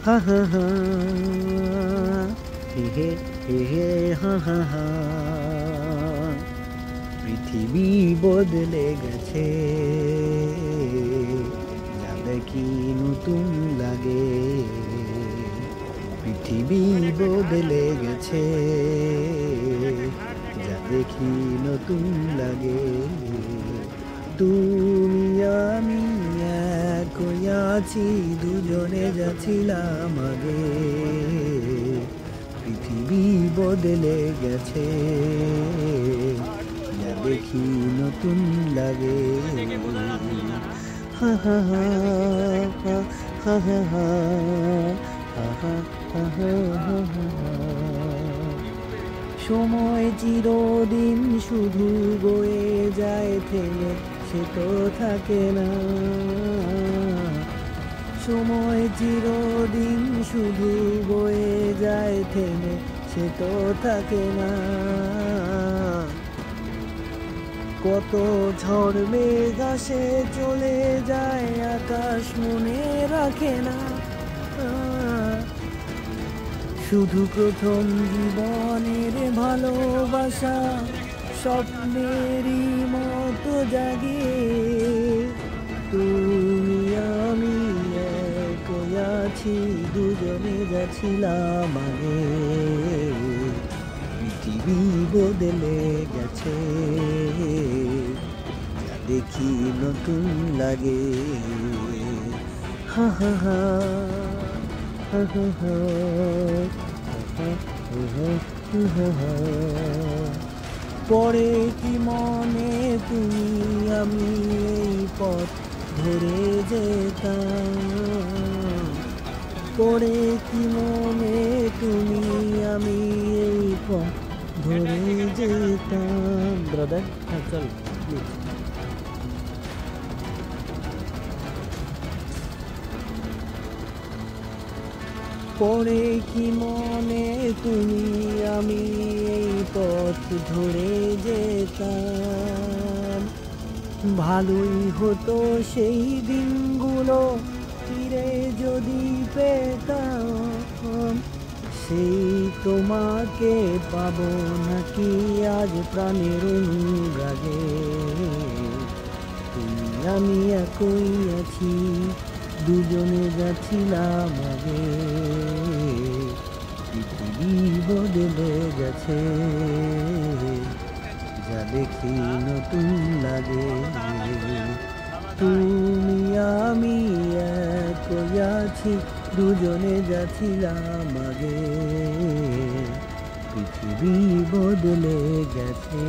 হা হা হা, হে হে হে হে, হা হা হা। পৃথিবী বদলে গেছে, যা দেখি নতুন লাগে। পৃথিবী বদলে গেছে, যা দেখি নতুন লাগে। তুমি আমি এক হয়ে আছি, দুজনে যাচ্ছিলাম আগে। পৃথিবী বদলে গেছে, যা দেখি নতুন লাগে। হা হা হা, হা হা হা, হা হা হা, হা হা হা হা। সময় চিরদিন শুধু বয়ে যায়, থেমে সে তো থাকে না। সময় চিরদিন শুধু বয়ে যায়, থেমে সে তো থাকে না। কত ঝড় মেঘ আসে চলে যায়, আকাশ মনে রাখে না। শুধু প্রথম জীবনের ভালোবাসা স্বপ্নেরই মতো জাগে। তুমি আমি এক হয়ে আছি, দুজনে যাচ্ছিলাম আগে। পৃথিবী বদলে গেছে, যা দেখি নতুন লাগে। হা হা হা, হা হা হা, হা হা হা। পরে কি মনে তুমি আমি এই পথ ধরে যেতাম। পরে কি মনে তুমি আমি এই পথ ধরে যেতাম। ব্রাদার, হ্যাঁ চল প্লিজ। পরে কি মনে তুমি আমি এই পথ ধরে যেতাম। ভালোই হতো সেই দিনগুলো ফিরে যদি পেতাম। সেই তোমাকে পাবো নাকি আজ প্রাণের অনুরাগে। তুমি আমি একই আছি, দুজনে যাচ্ছিলাম আগে। পৃথিবী বদলে গেছে, যা দেখি নতুন লাগে। তুমি আমি এক হয়ে আছি, দুজনে যাচ্ছিলাম আগে। পৃথিবী বদলে গেছে।